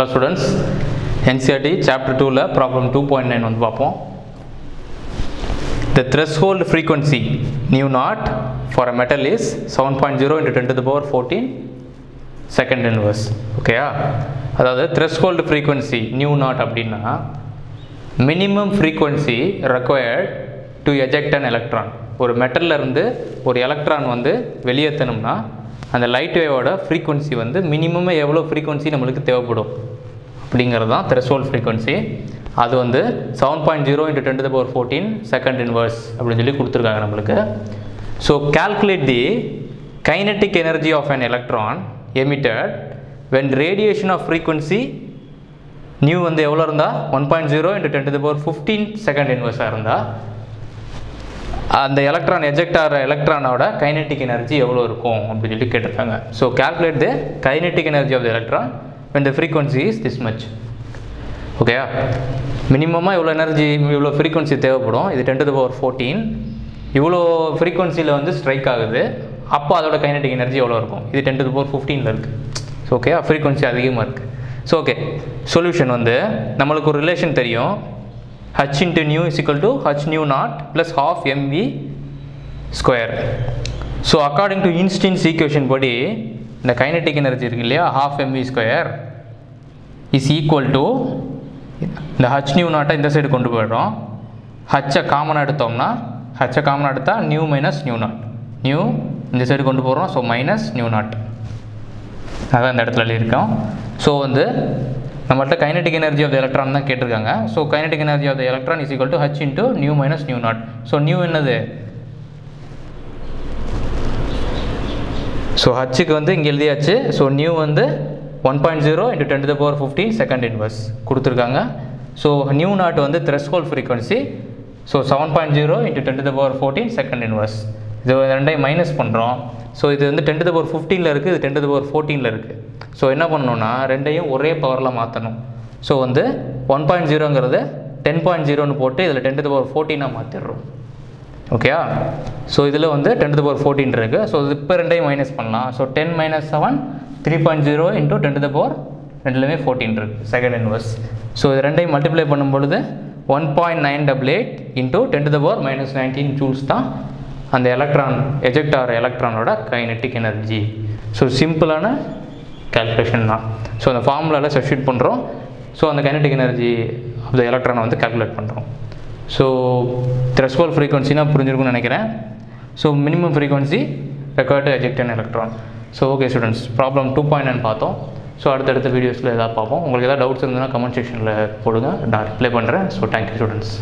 Hello students, NCERT chapter 2 la problem 2.9 வந்து பார்ப்போம். The threshold frequency nu naught for a metal is 7.0 into 10 to the power 14 second inverse. Okay ah, அதாவது threshold frequency nu naught அப்படின்னா minimum frequency required to eject an electron. ஒரு மெட்டல்ல இருந்து ஒரு electron வந்து வெளியேற்றணும்னா அந்த light வேவோட frequency வந்து minimum எவ்வளோ frequency நம்மளுக்கு தேவைப்படும் அப்படிங்கிறது தான் த்ரெஷோல்ட் ஃப்ரீக்வன்சி. அது வந்து 7.0 into 10 to the power 14 second inverse அப்படின்னு சொல்லி கொடுத்துருக்காங்க நம்மளுக்கு. So calculate the kinetic energy of an electron emitted when radiation of frequency nu வந்து எவ்வளோ இருந்தால் 1.0 into 10 to the power 15 second இன்வர்ஸாக இருந்தால் அந்த எலக்ட்ரான் எஜெக்ட் ஆகிற எலக்ட்ரானோட கைனெட்டிக் எனர்ஜி எவ்வளோ இருக்கும் அப்படின்னு சொல்லி கேட்டிருக்காங்க. So calculate the kinetic energy of the electron when the frequency is this much. ஓகேயா, மினிமமாக இவ்வளோ எனர்ஜி இவ்வளோ ஃப்ரீக்வன்சி தேவைப்படும். இது 10 to the power 14 இவ்வளோ ஃப்ரீக்வன்சியில் வந்து ஸ்ட்ரைக் ஆகுது. அப்போ அதோட கைனெட்டிக் எனர்ஜி எவ்வளோ இருக்கும்? இது 10 to the power 15 இருக்குது. ஸோ ஓகே, ஃப்ரீக்வன்சி அதிகமாக இருக்குது. ஸோ ஓகே, சொல்யூஷன் வந்து நம்மளுக்கு ஒரு ரிலேஷன் தெரியும். h into nu is equal to h nu naught plus half mv square. So according to Einstein's equation படி இந்த kinetic energy இருக்கு இல்லையா, half mv square is equal to இந்த h nu naught இந்த சைடு கொண்டு போயிடுறோம். h காமனாக எடுத்தோம்னா h காமனாக எடுத்தால் nu minus nu naught, nu இந்த சைடு கொண்டு போகிறோம். ஸோ மைனஸ் nu naught அதான் இந்த இடத்துல எழுதியிருக்கோம். ஸோ வந்து நம்மள்ட்ட kinetic energy of the electron தான் கேட்டிருக்காங்க. So kinetic energy of the electron is equal to h into nu minus nu naught. So nu என்னது? ஸோ ஹச்சுக்கு வந்து இங்கே எழுதியாச்சு. ஸோ நியூ வந்து 1.0 into 10 to the power 15 second inverse கொடுத்துருக்காங்க. So new not வந்து threshold frequency. So 7.0 into 10 to the power 14 second inverse. இது ரெண்டையும் மைனஸ் பண்ணுறோம். ஸோ இது வந்து 10 to the power 15 இருக்குது, இது 10 to the power 14 இருக்குது. ஸோ என்ன பண்ணணும்னா ரெண்டையும் ஒரே பவரில் மாற்றணும். ஸோ வந்து 1.0ங்கிறது 10.0ன்னு போட்டு இதில் 10 to the power 14 மாற்றிடுறோம். ஓகேயா, ஸோ இதில் வந்து 10 to the power 14 இருக்குது. ஸோ இப்போ ரெண்டையும் மைனஸ் பண்ணலாம். So 10 minus 7 3.0 into 10 to the power ரெண்டுலேயுமே 14 இருக்குது செகண்ட் இன்வர்ஸ். ஸோ இது ரெண்டையும் மல்டிப்ளை பண்ணும் பொழுது 1.988 into 10 to the power minus 19 joules தான் அந்த எலக்ட்ரான் எஜெக்ட் ஆகிற எலக்ட்ரானோட கைனெட்டிக் எனர்ஜி. ஸோ சிம்பிளான கேல்குலேஷன் தான். ஸோ அந்த ஃபார்முலாவில் சப்ஸ்டிட்யூட் பண்ணுறோம். ஸோ அந்த கைனெட்டிக் எனர்ஜி ஆஃப் த எலக்ட்ரானை வந்து கால்குலேட் பண்ணுறோம். ஸோ த்ரெஷ்ஹோல்ட் ஃப்ரீக்வன்சினா புரிஞ்சிருக்கும்னு நினைக்கிறேன். So minimum frequency required to eject an electron. So okay students, problem 2.9 பார்த்தோம். ஸோ அடுத்தடுத்த வீடியோஸில் எதாவது பார்ப்போம். உங்களுக்கு எதாவது டவுட்ஸ் இருந்ததுன்னா கமெண்ட் செக்ஷனில் போடுங்க, நான் ரிப்ளை பண்ணுறேன். So thank you students.